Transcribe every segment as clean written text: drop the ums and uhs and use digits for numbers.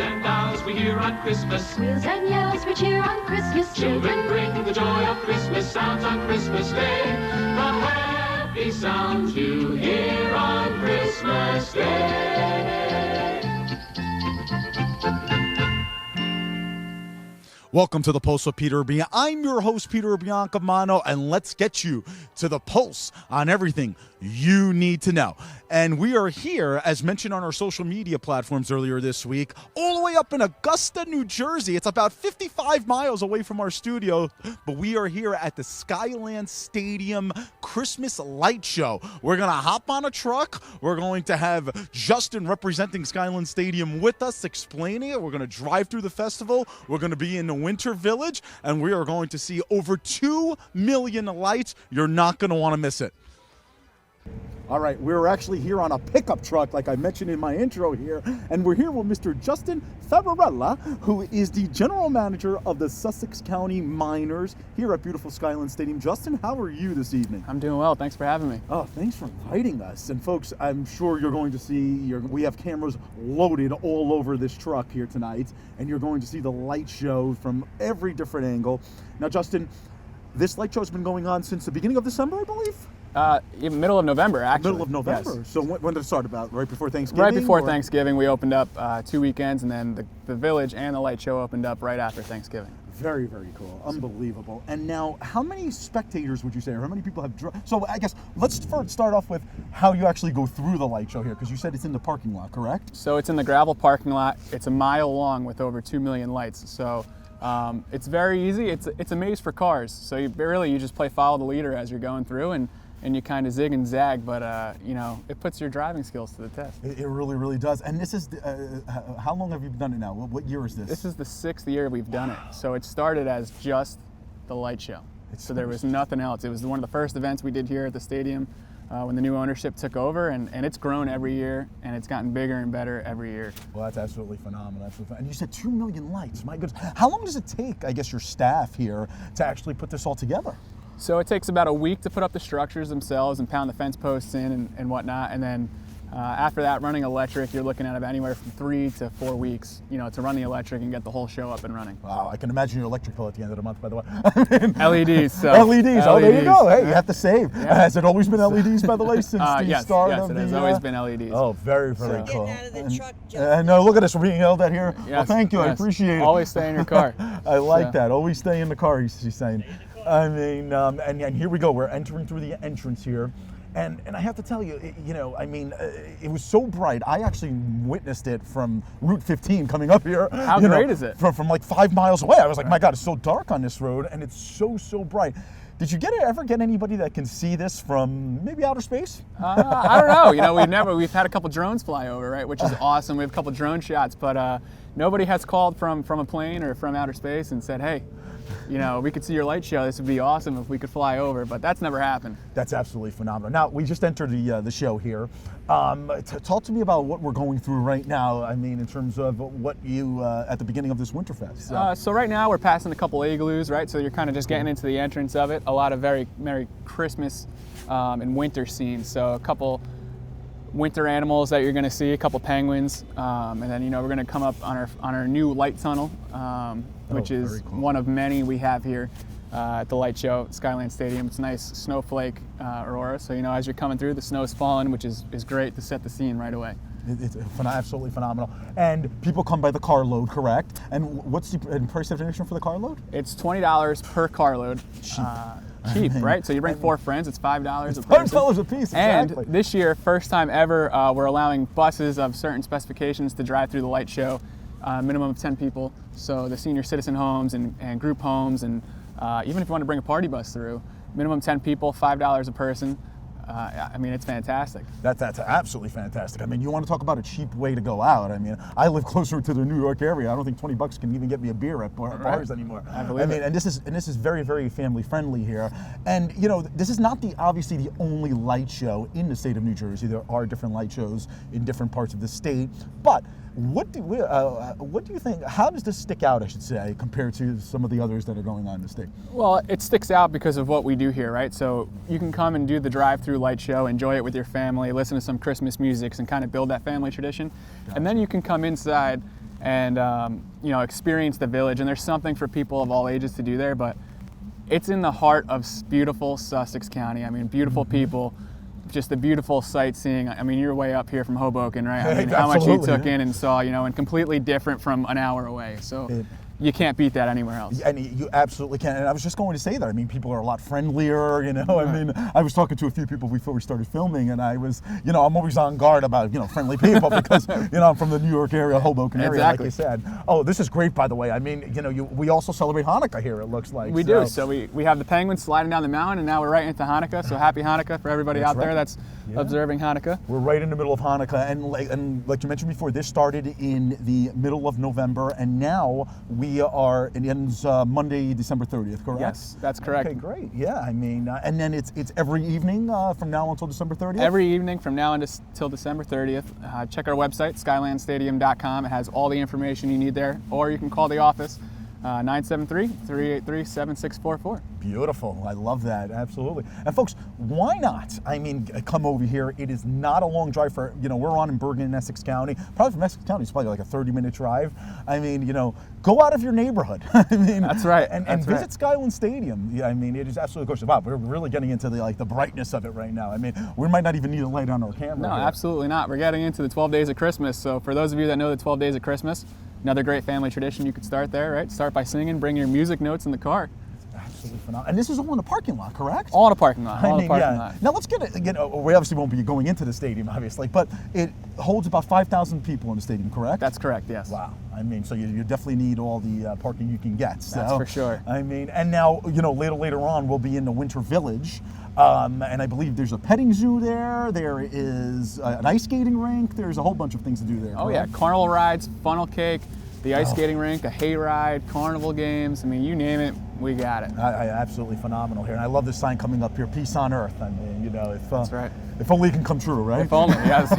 and bells we hear on Christmas. Wheels and yells we cheer on Christmas Day. Children bring the joy of Christmas sounds on Christmas Day. The happy sounds you hear on Christmas Day. Welcome to the Pulse with Peter Urbian. I'm your host, Peter Urbiancamano, and let's get you to the pulse on everything you need to know. And we are here, as mentioned on our social media platforms earlier this week, all the way up in Augusta, New Jersey. It's about 55 miles away from our studio, but we are here at the Skylands Stadium Christmas Light Show. We're going to hop on a truck. We're going to have Justin representing Skylands Stadium with us, explaining it. We're going to drive through the festival. We're going to be in the Winter Village, and we are going to see over 2 million lights. You're not going to want to miss it. All right, we're actually here on a pickup truck, like I mentioned in my intro here, and we're here with Mr. Justin Favarella, who is the general manager of the Sussex County Miners here at beautiful Skylands Stadium. Justin, how are you this evening? I'm doing well. Thanks for having me. Oh, thanks for inviting us. And folks, I'm sure you're going to see, we have cameras loaded all over this truck here tonight, and you're going to see the light show from every different angle. Now, Justin, this light show has been going on since the beginning of December, I believe? Middle of November, actually. Middle of November. Yes. So when did it start? About right before Thanksgiving? Right before Thanksgiving, we opened up 2 weekends, and then the village and the light show opened up right after Thanksgiving. Very, very cool. Unbelievable. And now, how many spectators would you say, or how many people have so I guess let's first start off with how you actually go through the light show here, because you said it's in the parking lot, correct? So it's in the gravel parking lot. It's a mile long with over 2 million lights. So it's very easy. It's a maze for cars. So you just play follow the leader as you're going through, and you kind of zig and zag, but it puts your driving skills to the test. It really, really does. And this is, how long have you done it now? What year is this? This is the 6th year we've done it. So it started as just the light show. So there was nothing else. It was one of the first events we did here at the stadium when the new ownership took over, and it's grown every year, and it's gotten bigger and better every year. Well, that's absolutely phenomenal. And you said 2 million lights. My goodness. How long does it take, I guess, your staff here to actually put this all together? So it takes about a week to put up the structures themselves and pound the fence posts in and whatnot, and then after that, running electric, you're looking at anywhere from 3 to 4 weeks, to run the electric and get the whole show up and running. Wow, I can imagine your electric bill at the end of the month, by the way. LEDs. So LEDs. Oh, there you go. Hey, yeah. You have to save. Yeah. Has it always been LEDs, by the way, since the start of the... Yes, it has always been LEDs. Oh, very, very cool. Getting out of the truck, no, look at us. We're being yelled at here. Yes, well, thank you. yes. I appreciate it. Always stay in your car. I like that. Always stay in the car, he's saying. I mean, and here we go. We're entering through the entrance here. And I have to tell you, it was so bright. I actually witnessed it from Route 15 coming up here. How great is it? From like 5 miles away. I was like, my God, it's so dark on this road, and it's so bright. Did you ever get anybody that can see this from maybe outer space? I don't know. We've had a couple drones fly over, right, which is awesome. We have a couple drone shots, but nobody has called from a plane or from outer space and said, hey, we could see your light show. This would be awesome if we could fly over, but that's never happened. That's absolutely phenomenal. Now, we just entered the show here. Talk to me about what we're going through right now. I mean, in terms of what you, at the beginning of this Winterfest. So right now we're passing a couple igloos, right? So you're kind of just getting into the entrance of it. A lot of very Merry Christmas and winter scenes. So a couple winter animals that you're going to see, a couple penguins, and then we're going to come up on our new light tunnel, which is cool. One of many we have here at the light show, Skylands Stadium. It's a nice snowflake aurora, so as you're coming through, the snow's falling, which is great to set the scene right away. It's absolutely phenomenal. And people come by the carload, correct? And what's the price definition for the carload? It's $20 per carload. Cheap, right? So you bring 4 friends, it's $5 a person. $5 a piece, exactly. And this year, first time ever, we're allowing buses of certain specifications to drive through the light show, minimum of 10 people. So the senior citizen homes and group homes, and even if you want to bring a party bus through, minimum 10 people, $5 a person. It's fantastic. That's absolutely fantastic. I mean, you want to talk about a cheap way to go out. I mean, I live closer to the New York area. I don't think $20 can even get me a beer at bars anymore. I believe it. And this is very, very family friendly here. And this is not obviously the only light show in the state of New Jersey. There are different light shows in different parts of the state, but what do you think? How does this stick out, I should say, compared to some of the others that are going on in the state? Well, it sticks out because of what we do here, right? So you can come and do the drive-through light show, enjoy it with your family, listen to some Christmas music, and kind of build that family tradition. Gotcha. And then you can come inside and experience the village. And there's something for people of all ages to do there, but it's in the heart of beautiful Sussex County. I mean, beautiful people, just the beautiful sightseeing. I mean, you're way up here from Hoboken, right? I mean, how much you took in and saw, and completely different from an hour away. So you can't beat that anywhere else. And you absolutely can. And I was just going to say that. I mean, people are a lot friendlier, I mean, I was talking to a few people before we started filming, and I was, I'm always on guard about, friendly people because, I'm from the New York area, Hoboken area, exactly. like you said. Oh, this is great, by the way. I mean, we also celebrate Hanukkah here, it looks like. We do. So we have the penguins sliding down the mountain, and now we're right into Hanukkah. So happy Hanukkah for everybody out there that's observing Hanukkah. We're right in the middle of Hanukkah, and like you mentioned before, this started in the middle of November, and now it ends Monday, December 30th, correct? Yes, that's correct. Okay, great. Yeah, I mean, and then it's every evening from now until December 30th? Every evening from now until December 30th. Check our website, skylandstadium.com. It has all the information you need there, or you can call the office, 973-383-7644. Beautiful. I love that. Absolutely. And folks, why not? I mean, come over here. It is not a long drive for, we're on in Bergen in Essex County. Probably from Essex County, it's probably like a 30-minute drive. I mean, go out of your neighborhood. I mean, that's right. And visit Skylands Stadium. Yeah, I mean, it is absolutely gorgeous. Wow, we're really getting into the brightness of it right now. I mean, we might not even need a light on our camera. No, here. Absolutely not. We're getting into the 12 days of Christmas. So for those of you that know the 12 days of Christmas, another great family tradition, you could start there, right? Start by singing, bring your music notes in the car. Absolutely phenomenal. And this is all in the parking lot, correct? All in a parking lot. All in a parking lot. Now let's get it. We obviously won't be going into the stadium, obviously, but it holds about 5,000 people in the stadium, correct? That's correct. Yes. Wow. I mean, so you definitely need all the parking you can get. So, that's for sure. I mean, and now later on we'll be in the Winter Village, and I believe there's a petting zoo there. There is an ice skating rink. There's a whole bunch of things to do there. Oh yeah, carnival rides, funnel cake, the ice skating rink, a hay ride, carnival games. I mean, you name it, we got it. Absolutely phenomenal here, and I love this sign coming up here, "Peace on Earth." I mean, that's right. If only it can come true, right? If only, yes,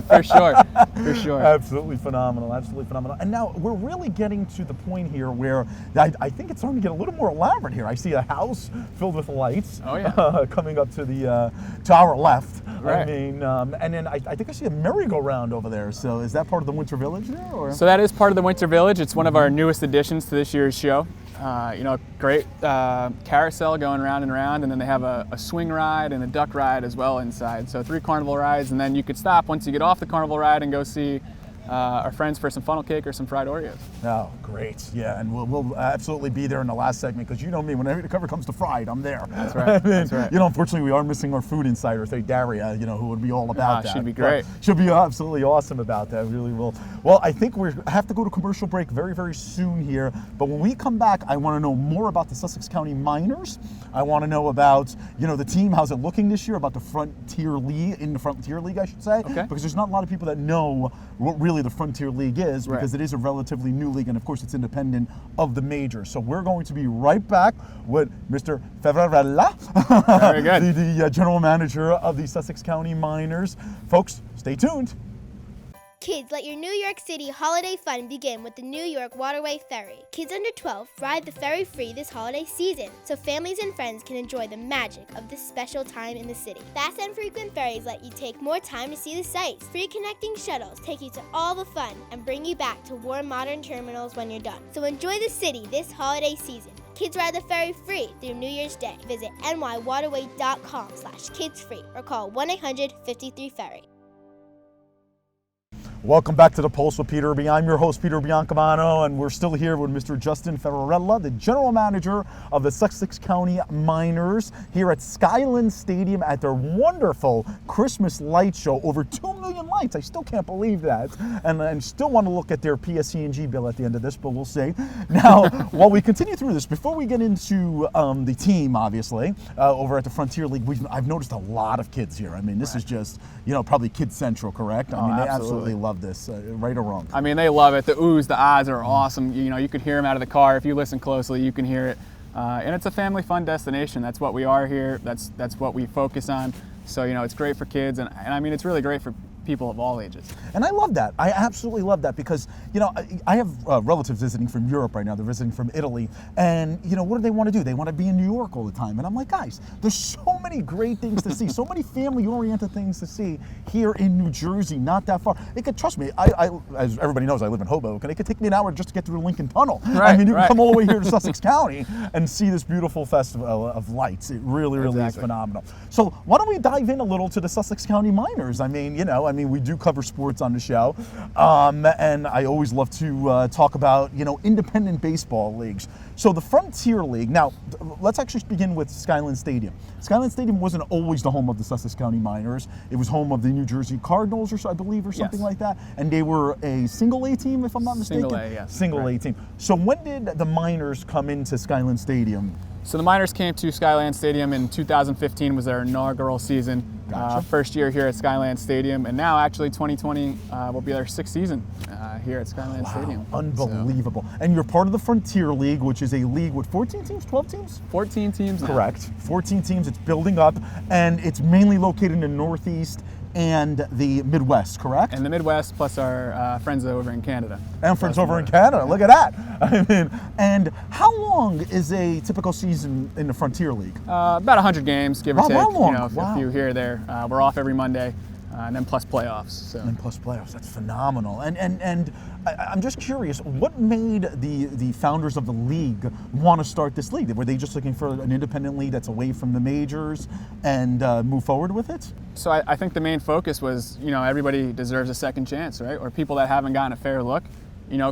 for sure, for sure. Absolutely phenomenal, absolutely phenomenal. And now we're really getting to the point here where I think it's starting to get a little more elaborate here. I see a house filled with lights. Oh yeah. Coming up to our left. Right. I mean, and then I think I see a merry-go-round over there. So is that part of the Winter Village there? Or? So that is part of the Winter Village. It's one of our newest additions to this year's show. Great carousel going round and round, and then they have a swing ride and a duck ride as well inside. So 3 carnival rides, and then you could stop once you get off the carnival ride and go see our friends for some funnel cake or some fried Oreos. Oh, great. Yeah, and we'll absolutely be there in the last segment because you know me, whenever the cover comes to fried, I'm there. That's right. I mean, that's right. Unfortunately, we are missing our food insider, say Daria, who would be all about that. Should be great. She'll be absolutely awesome about that, really will. Well, I think we have to go to commercial break very, very soon here. But when we come back, I want to know more about the Sussex County Miners. I want to know about, the team, how's it looking this year, about the Frontier League, I should say. Okay. Because there's not a lot of people that know what really the Frontier League is, because right. it is a relatively new league, and of course it's independent of the major. So we're going to be right back with Mr. Ferrarella, Very good. the general manager of the Sussex County Miners. Folks, stay tuned. Kids, let your New York City holiday fun begin with the New York Waterway Ferry. Kids under 12 ride the ferry free this holiday season, so families and friends can enjoy the magic of this special time in the city. Fast and frequent ferries let you take more time to see the sights. Free connecting shuttles take you to all the fun and bring you back to warm modern terminals when you're done. So enjoy the city this holiday season. Kids ride the ferry free through New Year's Day. Visit nywaterway.com/kidsfree or call 1-800-53-FERRY. Welcome back to The Pulse with Peter B. I'm your host, Peter Biancamano, and we're still here with Mr. Justin Ferrarella, the general manager of the Sussex County Miners, here at Skylands Stadium at their wonderful Christmas light show. Over 2 million lights. I still can't believe that. And still want to look at their PSC&G bill at the end of this, but we'll see. Now, while we continue through this, before we get into the team, obviously, over at the Frontier League, I've noticed a lot of kids here. I mean, this is just, probably Kid Central, correct? I mean, they absolutely love this, right or wrong. I mean, they love it. The oohs, the ahs are awesome. You could hear them out of the car. If you listen closely, you can hear it. And it's a family fun destination. That's what we are here. That's what we focus on. So, it's great for kids. And I mean, it's really great for people of all ages. And I love that. I absolutely love that because, I have relatives visiting from Europe right now. They're visiting from Italy. And, what do they want to do? They want to be in New York all the time. And I'm like, guys, there's so many great things to see, so many family-oriented things to see here in New Jersey, not that far. It could, trust me, I as everybody knows, I live in Hoboken. It could take me an hour just to get through the Lincoln Tunnel. Right, you can come all the way here to Sussex County and see this beautiful festival of lights. It really, really is phenomenal. So why don't we dive in a little to the Sussex County Miners? I mean, we do cover sports on the show, and I always love to talk about, independent baseball leagues. So the Frontier League, now let's actually begin with Skylands Stadium. Skylands Stadium wasn't always the home of the Sussex County Miners. It was home of the New Jersey Cardinals, or so, I believe, or something like that. And they were a single A team, if I'm not mistaken. Single A, yes. Single A team. So when did the Miners come into Skylands Stadium? So the Miners came to Skylands Stadium in 2015, was their inaugural season. Gotcha. First year here at Skylands Stadium, and now actually 2020 will be their 6th season here at Skylands Stadium. Unbelievable. So, and you're part of the Frontier League, which is a league with 14 teams, 12 teams? 14 teams now. Correct. 14 teams. It's building up, and it's mainly located in the Northeast and the Midwest, correct? And the Midwest, plus our friends over in Canada. And friends over in Canada. Look at that. I mean, and how long is a typical season in the Frontier League? About 100 games, give or take. Long. A few here or there. We're off every Monday, and then plus playoffs. So. And plus playoffs. That's phenomenal. And I'm just curious, what made the founders of the league want to start this league? Were they just looking for an independent league that's away from the majors and move forward with it? So I think the main focus was, everybody deserves a second chance, right? Or people that haven't gotten a fair look,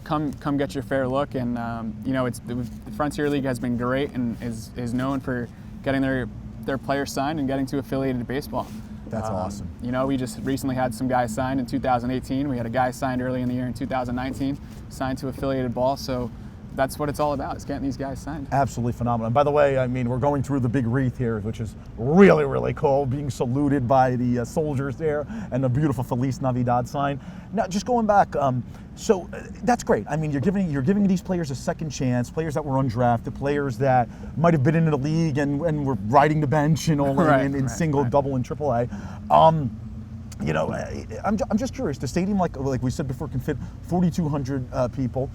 come get your fair look. And, the Frontier League has been great and is known for getting their players signed and getting to affiliated baseball. That's awesome. We just recently had some guys signed in 2018. We had a guy signed early in the year in 2019, signed to affiliated ball. So that's what it's all about, is getting these guys signed. Absolutely phenomenal. And by the way, we're going through the big wreath here, which is really, really cool, being saluted by the soldiers there, and the beautiful Feliz Navidad sign. Now, just going back, so that's great. You're giving these players a second chance, players that were undrafted, players that might have been in the league and were riding the bench, in single, double, and triple A. I'm just curious. The stadium, like we said before, can fit 4,200 people.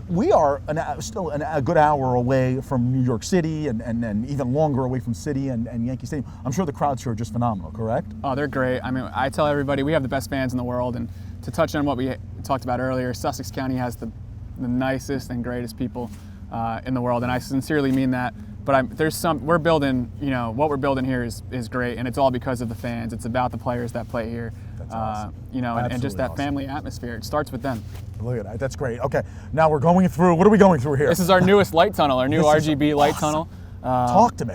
We are still a good hour away from New York City, and even longer away from City and Yankee Stadium. I'm sure the crowds here are just phenomenal, correct? Oh, they're great. I tell everybody we have the best fans in the world, and to touch on what we talked about earlier, Sussex County has the nicest and greatest people in the world, and I sincerely mean that. But we're building, what we're building here is great, and it's all because of the fans. It's about the players that play here, That's awesome. And just that family atmosphere. It starts with them. Look at that. That's great. Okay, now we're going through, what are we going through here? This is our newest light tunnel, our new RGB light tunnel. Talk to me.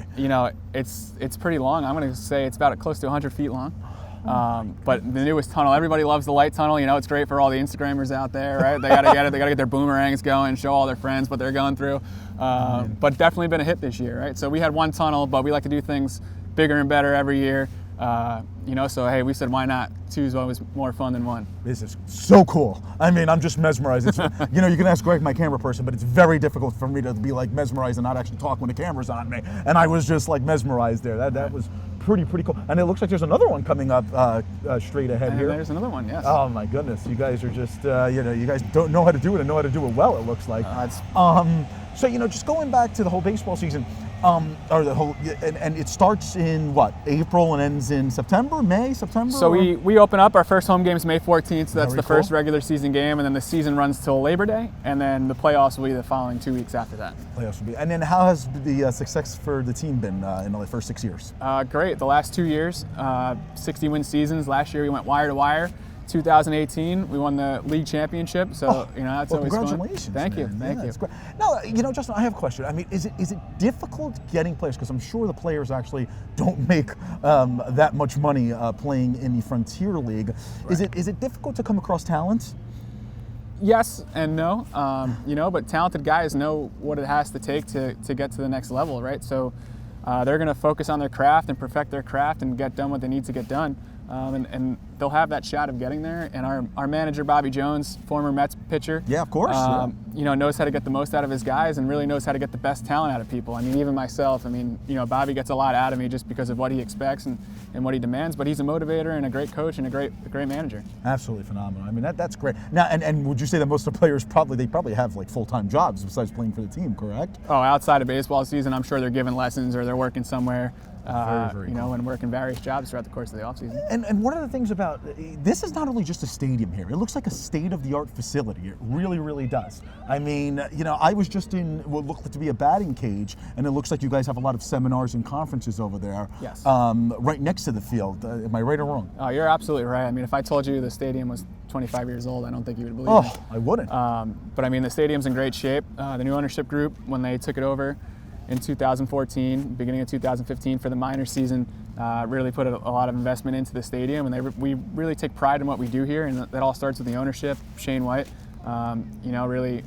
It's pretty long. I'm going to say it's about close to 100 feet long. But the newest tunnel, everybody loves the light tunnel. It's great for all the Instagrammers out there, right? They got to get it. They got to get their boomerangs going, show all their friends what they're going through. But definitely been a hit this year, right? So we had one tunnel, but we like to do things bigger and better every year. So hey, we said why not? Two is always more fun than one. This is so cool. I'm just mesmerized. It's, you can ask Greg, my camera person, but it's very difficult for me to be like mesmerized and not actually talk when the camera's on me. And I was just like mesmerized there. That was pretty cool. And it looks like there's another one coming up straight ahead here. There's another one, yes. Oh my goodness, you guys are just, you guys don't know how to do it and know how to do it well, it looks like. So, just going back to the whole baseball season, or the whole, and it starts in what, April and ends in September? So we open up, our first home game is May 14th, so that's the first regular season game, and then the season runs till Labor Day, and then the playoffs will be the following 2 weeks after that. And then how has the success for the team been in the first 6 years? Great, the last 2 years, 60-win seasons. Last year we went wire to wire. 2018, we won the league championship, so that's always fun. Congratulations! Thank you. Great. Now, Justin, I have a question. Is it difficult getting players? Because I'm sure the players actually don't make that much money playing in the Frontier League. Right. Is it difficult to come across talent? Yes and no. But talented guys know what it has to take to get to the next level, right? So they're going to focus on their craft and perfect their craft and get done what they need to get done. and they'll have that shot of getting there. And our manager, Bobby Jones, former Mets pitcher, Yeah, of course. knows how to get the most out of his guys and really knows how to get the best talent out of people. I mean, even myself, Bobby gets a lot out of me just because of what he expects and what he demands, but he's a motivator and a great coach and a great manager. Absolutely phenomenal. I mean, that's great. Now, and would you say that most of the players probably have like full-time jobs besides playing for the team, correct? Oh, outside of baseball season, I'm sure they're giving lessons or they're working somewhere. Very cool. And working various jobs throughout the course of the offseason. And one of the things about this is not only just a stadium here. It looks like a state-of-the-art facility. It really, really does. I mean, I was just in what looked to be a batting cage, and it looks like you guys have a lot of seminars and conferences over there. Yes. Right next to the field. Am I right or wrong? Oh, you're absolutely right. I mean, if I told you the stadium was 25 years old, I don't think you would believe me. Oh, I wouldn't. But I mean, the stadium's in great shape. The new ownership group, when they took it over in 2014, beginning of 2015 for the minor season, really put a lot of investment into the stadium, and we really take pride in what we do here, and that all starts with the ownership, Shane White, really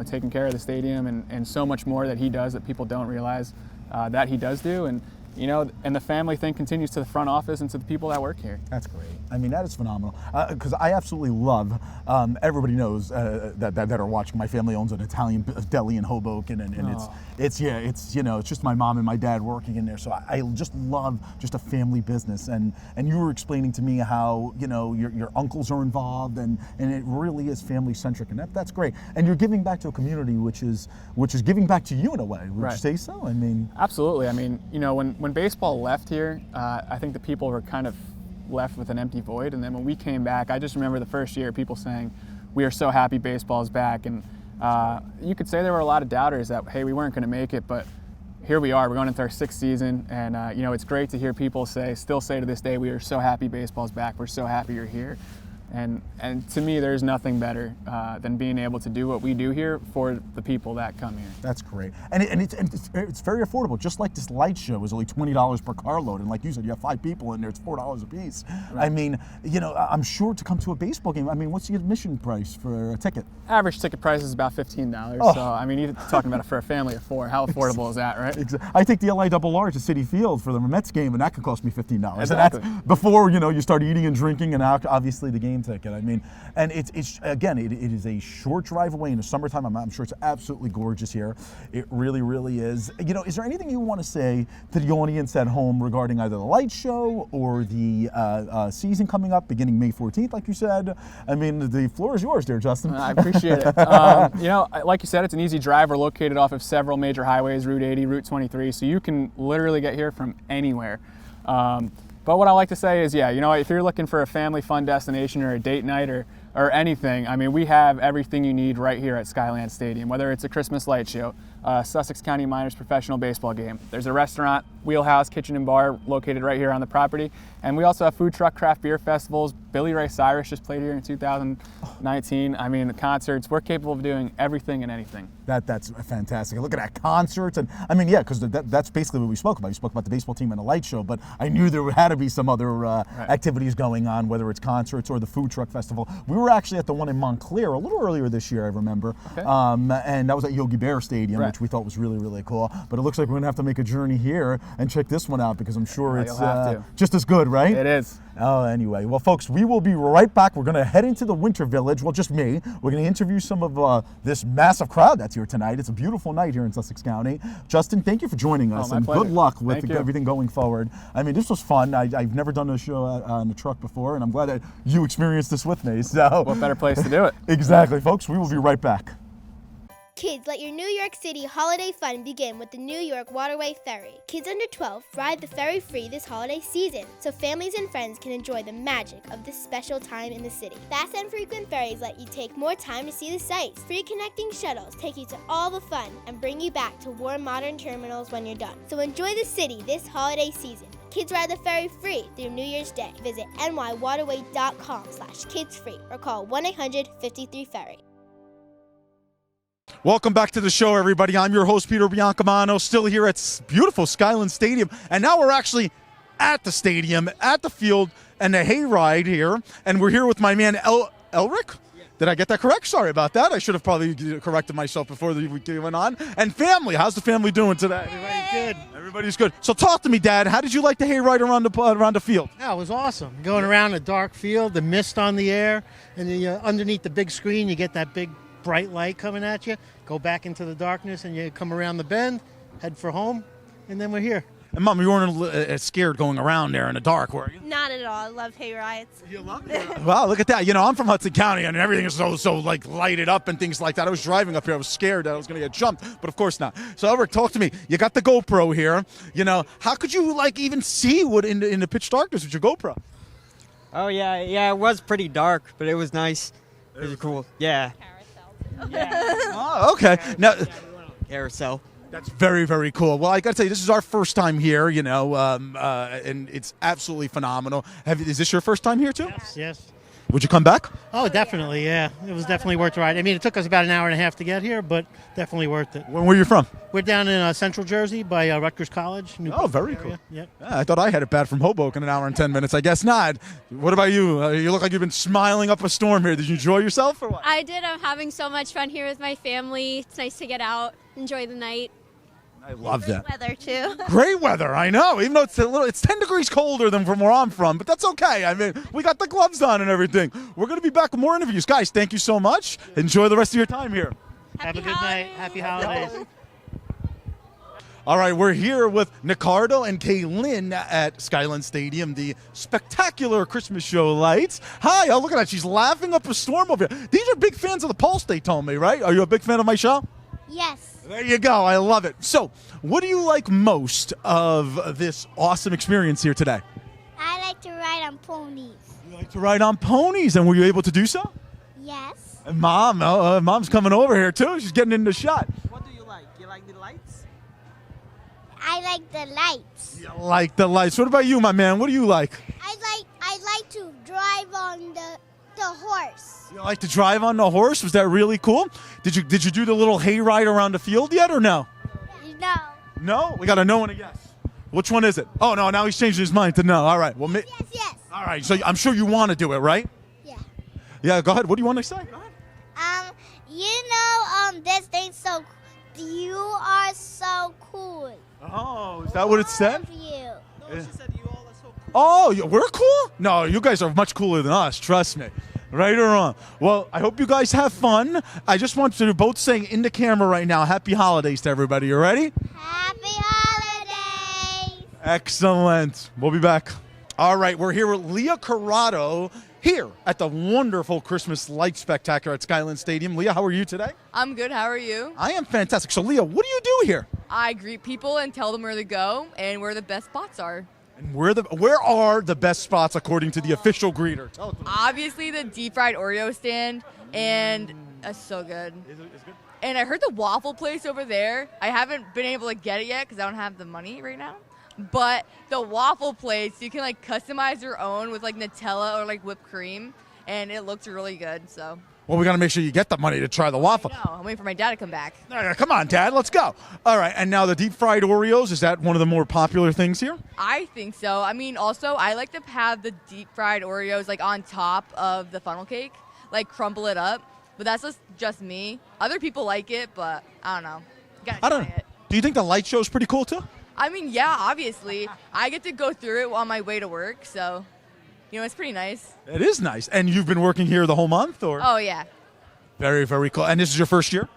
taking care of the stadium and so much more that he does that people don't realize that he does do, and the family thing continues to the front office and to the people that work here. That's great. I mean, that is phenomenal. Because I absolutely love. Everybody knows that are watching. My family owns an Italian deli in Hoboken, and it's just my mom and my dad working in there. So I just love just a family business. And you were explaining to me how your uncles are involved, and it really is family centric, and that's great. And you're giving back to a community which is giving back to you in a way. Would you say so? I mean, absolutely. I mean, when baseball left here, I think the people were kind of left with an empty void. And then when we came back, I just remember the first year people saying, "We are so happy baseball is back." And you could say there were a lot of doubters that, hey, we weren't going to make it, but here we are. We're going into our 6th season, and it's great to hear people still say to this day, "We are so happy baseball's back. We're so happy you're here." And to me, there's nothing better than being able to do what we do here for the people that come here. That's great, and it's very affordable. Just like this light show is only $20 per carload, and like you said, you have 5 people in there. It's $4 a piece. Right. I mean, I'm sure to come to a baseball game. I mean, what's the admission price for a ticket? Average ticket price is about $15. So I mean, you're talking about it for a family of 4. How affordable is that, right? Exactly. I think the LIRR to Citi Field for the Mets game, and that could cost me $15. Exactly. And that's before you start eating and drinking, and obviously the game ticket. I mean, and it's again, it is a short drive away in the summertime. I'm sure it's absolutely gorgeous here. It really, really is. Is there anything you want to say to the audience at home regarding either the light show or the season coming up, beginning May 14th, like you said? I mean, the floor is yours, there, Justin. I appreciate it. Like you said, it's an easy drive. We're located off of several major highways, Route 80, Route 23, so you can literally get here from anywhere. But what I like to say is, if you're looking for a family fun destination or a date night or anything, I mean, we have everything you need right here at Skylands Stadium, whether it's a Christmas light show, Sussex County Miners professional baseball game. There's a restaurant, Wheelhouse Kitchen and Bar, located right here on the property. And we also have food truck craft beer festivals. Billy Ray Cyrus just played here in 2019. I mean, the concerts, we're capable of doing everything and anything. That's fantastic. Look at that, concerts. And I mean, because that's basically what we spoke about. We spoke about the baseball team and the light show, but I knew there had to be some other activities going on, whether it's concerts or the food truck festival. We were actually at the one in Montclair a little earlier this year, I remember. Okay. And that was at Yogi Bear Stadium, which we thought was really, really cool. But it looks like we're going to have to make a journey here and check this one out, because I'm sure it's just as good, right? It is. Oh, anyway. Well, folks, we will be right back. We're going to head into the Winter Village. Well, just me. We're going to interview some of this massive crowd that's here tonight. It's a beautiful night here in Sussex County. Justin, thank you for joining us, and pleasure. Good luck with everything going forward. I mean, this was fun. I've never done a show on the truck before, and I'm glad that you experienced this with me. So, what better place to do it? Exactly, folks. We will be right back. Kids, let your New York City holiday fun begin with the New York Waterway Ferry. Kids under 12 ride the ferry free this holiday season, so families and friends can enjoy the magic of this special time in the city. Fast and frequent ferries let you take more time to see the sights. Free connecting shuttles take you to all the fun and bring you back to warm modern terminals when you're done. So enjoy the city this holiday season. Kids ride the ferry free through New Year's Day. Visit nywaterway.com/kidsfree or call 1-800-53-FERRY. Welcome back to the show, everybody. I'm your host, Peter Biancamano, still here at beautiful Skylands Stadium. And now we're actually at the stadium, at the field, and the hayride here. And we're here with my man, Elric? Did I get that correct? Sorry about that. I should have probably corrected myself before we went on. And family, how's the family doing today? Everybody's good. Everybody's good. So talk to me, Dad. How did you like the hayride around the field? Yeah, it was awesome. Going around a dark field, the mist on the air, and then underneath the big screen, you get that big bright light coming at you. Go back into the darkness, and you come around the bend, head for home, and then we're here. And Mom, you weren't scared going around there in the dark, were you? Not at all. I love hay rides. You love it? Wow, look at that. You know, I'm from Hudson County, and everything is so like lighted up and things like that. I was driving up here. I was scared that I was going to get jumped, but of course not. So, Albert, talk to me. You got the GoPro here. You know, how could you like even see what in the pitch darkness with your GoPro? Oh yeah, it was pretty dark, but it was nice. It was cool. Yeah. Oh, okay. Now, Carousel. that's very, very cool. Well, I got to tell you, this is our first time here, you know, and it's absolutely phenomenal. Is this your first time here, too? Yes. Would you come back? Oh, definitely, yeah. It was definitely worth the ride. I mean, it took us about an hour and a half to get here, but definitely worth it. Where are you from? We're down in Central Jersey by Rutgers College. Newport very area. cool. Yep. I thought I had it bad from Hoboken, an hour and 10 minutes. I guess not. What about you? You look like you've been smiling up a storm here. Did you enjoy yourself or what? I did. I'm having so much fun here with my family. It's nice to get out, enjoy the night. I love that. Weather too. Great weather, I know. Even though it's 10 degrees colder than from where I'm from, but that's okay. I mean, we got the gloves on and everything. We're going to be back with more interviews. Guys, thank you so much. Enjoy the rest of your time here. Have a good night. Happy holidays. All right, we're here with Nicardo and Kaylin at Skylands Stadium, the spectacular Christmas show lights. Hi, oh, look at that. She's laughing up a storm over here. These are big fans of the Pulse, they told me, right? Are you a big fan of my show? Yes. There you go. I love it. So, what do you like most of this awesome experience here today? I like to ride on ponies. You like to ride on ponies, and were you able to do so? Yes. And Mom's coming over here, too. She's getting in the shot. What do you like? You like the lights? I like the lights. You like the lights. What about you, my man? What do you like? I like to drive on the horse. You like to drive on the horse? Was that really cool? Did you do the little hayride around the field yet, or no? No. No? We got a no and a yes. Which one is it? Oh, no, now he's changing his mind to no. All right. Well, Yes. all right, so I'm sure you want to do it, right? Yeah. Yeah, go ahead. What do you want to say? Go ahead. This thing's so. You are so cool. Oh, is that what it said? Love you. No, she said you all are so cool. Oh, we're cool? No, you guys are much cooler than us, trust me. Right or wrong? Well, I hope you guys have fun. I just want you to both saying in the camera right now, happy holidays to everybody. You ready? Happy holidays. Excellent. We'll be back. All right, we're here with Leah Corrado here at the wonderful Christmas light spectacular at Skylands Stadium. Leah, how are you today? I'm good. How are you? I am fantastic. So, Leah, what do you do here? I greet people and tell them where to go and where the best spots are. And where are the best spots according to the official greeter? Tell it to me. Obviously, the deep fried Oreo stand, and that's so good. It's good. And I heard the waffle place over there. I haven't been able to get it yet because I don't have the money right now. But the waffle place, you can like customize your own with like Nutella or like whipped cream, and it looks really good. So. Well, we got to make sure you get the money to try the waffle. No, I'm waiting for my dad to come back. Come on, Dad, let's go. All right, and now the deep fried Oreos, is that one of the more popular things here? I think so. I mean, also, I like to have the deep fried Oreos like on top of the funnel cake, like crumble it up. But that's just me. Other people like it, but I don't know. You gotta try it. Do you think the light show is pretty cool too? I mean, yeah, obviously. I get to go through it on my way to work, so, you know, it's pretty nice. It is nice. And you've been working here the whole month, or? Oh, yeah. Very, very cool. And this is your first year?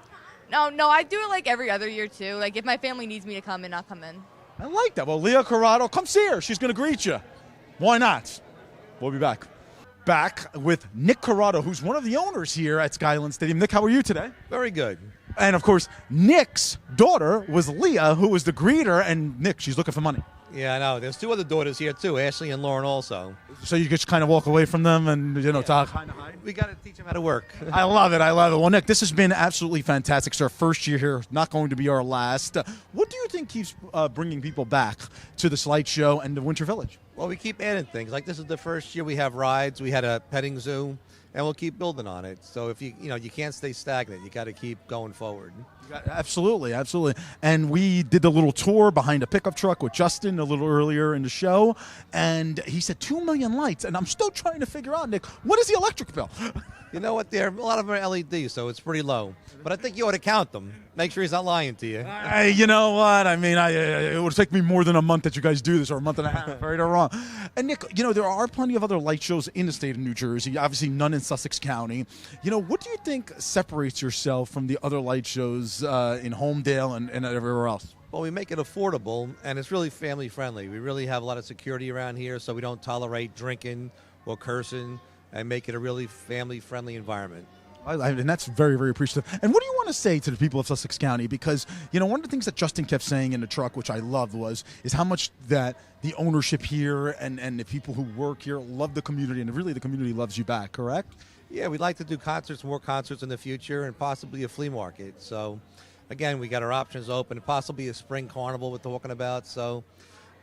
No, I do it like every other year, too. Like, if my family needs me to come in, I'll come in. I like that. Well, Leah Corrado, come see her. She's going to greet you. Why not? We'll be back. Back with Nick Corrado, who's one of the owners here at Skylands Stadium. Nick, how are you today? Very good. And, of course, Nick's daughter was Leah, who was the greeter. And, Nick, she's looking for money. Yeah, I know. There's two other daughters here, too, Ashley and Lauren also. So you just kind of walk away from them and, talk. Kind of hide? We got to teach them how to work. I love it. Well, Nick, this has been absolutely fantastic. It's our first year here, not going to be our last. What do you think keeps bringing people back to the Light Show and the Winter Village? Well, we keep adding things. Like this is the first year we have rides. We had a petting zoo, and we'll keep building on it. So if you can't stay stagnant. You got to keep going forward. Absolutely. And we did the little tour behind a pickup truck with Justin a little earlier in the show, and he said 2 million lights. And I'm still trying to figure out, Nick, what is the electric bill? You know what? A lot of them are LED, so it's pretty low. But I think you ought to count them. Make sure he's not lying to you. You know what? I mean, it would take me more than a month that you guys do this, or a month and a half, right or wrong. And Nick, you know, there are plenty of other light shows in the state of New Jersey, obviously none in Sussex County. You know, what do you think separates yourself from the other light shows in Homedale and everywhere else? Well, we make it affordable, and it's really family friendly. We really have a lot of security around here, so we don't tolerate drinking or cursing, and make it a really family-friendly environment. And that's very, very appreciative. And what do you want to say to the people of Sussex County? Because, you know, one of the things that Justin kept saying in the truck, which I loved, is how much that the ownership here and the people who work here love the community, and really the community loves you back, correct? Yeah, we'd like to do more concerts in the future, and possibly a flea market. So, again, we got our options open, and possibly a spring carnival we're talking about. So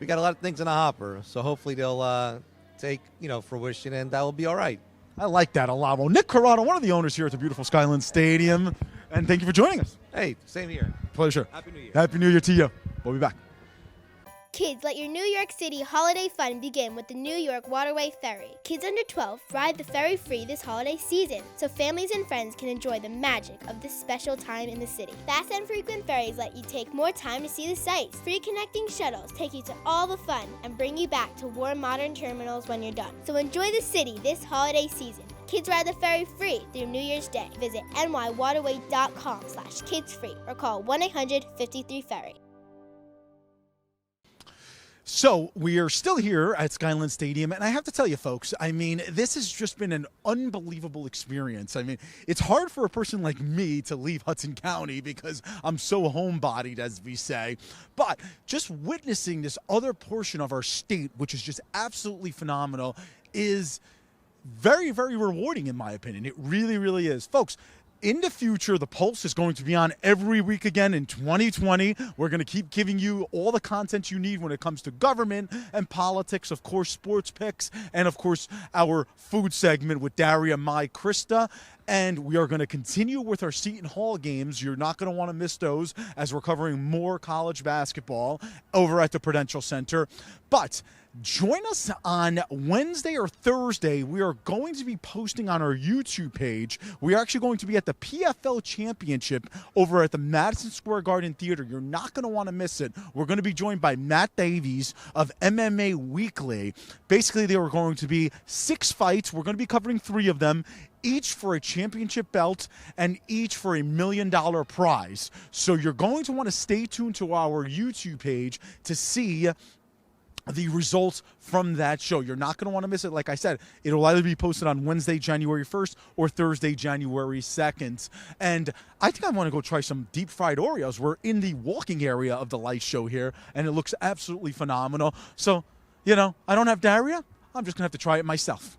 we got a lot of things in the hopper. So hopefully they'll take, fruition, and that will be all right. I like that a lot. Well, Nick Corrado, one of the owners here at the beautiful Skylands Stadium, and thank you for joining us. Hey, same here. Pleasure. Happy New Year. Happy New Year to you. We'll be back. Kids, let your New York City holiday fun begin with the New York Waterway Ferry. Kids under 12 ride the ferry free this holiday season, so families and friends can enjoy the magic of this special time in the city. Fast and frequent ferries let you take more time to see the sights. Free connecting shuttles take you to all the fun and bring you back to warm modern terminals when you're done. So enjoy the city this holiday season. Kids ride the ferry free through New Year's Day. Visit nywaterway.com/kidsfree or call 1-800-53-FERRY. So we are still here at Skylands Stadium, and I have to tell you, folks, I mean, this has just been an unbelievable experience. I mean, it's hard for a person like me to leave Hudson County because I'm so homebodied, as we say. But just witnessing this other portion of our state, which is just absolutely phenomenal, is very, very rewarding, in my opinion. It really, really is. Folks, in the future, the Pulse is going to be on every week again in 2020. We're going to keep giving you all the content you need when it comes to government and politics, of course, sports picks, and, of course, our food segment with Daria, Mai, Krista. And we are going to continue with our Seton Hall games. You're not going to want to miss those as we're covering more college basketball over at the Prudential Center. But join us on Wednesday or Thursday. We are going to be posting on our YouTube page. We are actually going to be at the PFL Championship over at the Madison Square Garden Theater. You're not going to want to miss it. We're going to be joined by Matt Davies of MMA Weekly. Basically, there are going to be 6 fights. We're going to be covering 3 of them, each for a championship belt and each for $1 million prize. So you're going to want to stay tuned to our YouTube page to see the results from that show. You're not going to want to miss it. Like I said, it'll either be posted on Wednesday, January 1st or Thursday, January 2nd. And I think I want to go try some deep fried Oreos. We're in the walking area of the light show here, and it looks absolutely phenomenal. So, I don't have diarrhea. I'm just going to have to try it myself.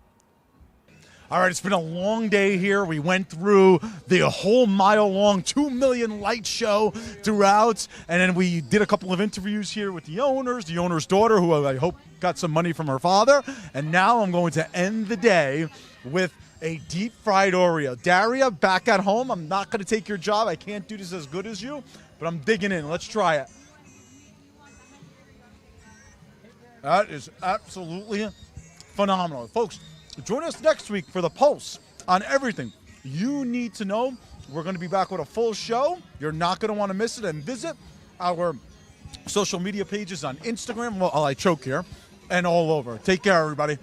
All right, it's been a long day here. We went through the whole mile-long 2 million light show throughout, and then we did a couple of interviews here with the owner's daughter, who I hope got some money from her father, and now I'm going to end the day with a deep-fried Oreo. Daria, back at home, I'm not going to take your job. I can't do this as good as you, but I'm digging in. Let's try it. That is absolutely phenomenal. Folks, join us next week for the Pulse on everything you need to know. We're going to be back with a full show. You're not going to want to miss it. And visit our social media pages on Instagram. Well, I choke here. And all over. Take care, everybody.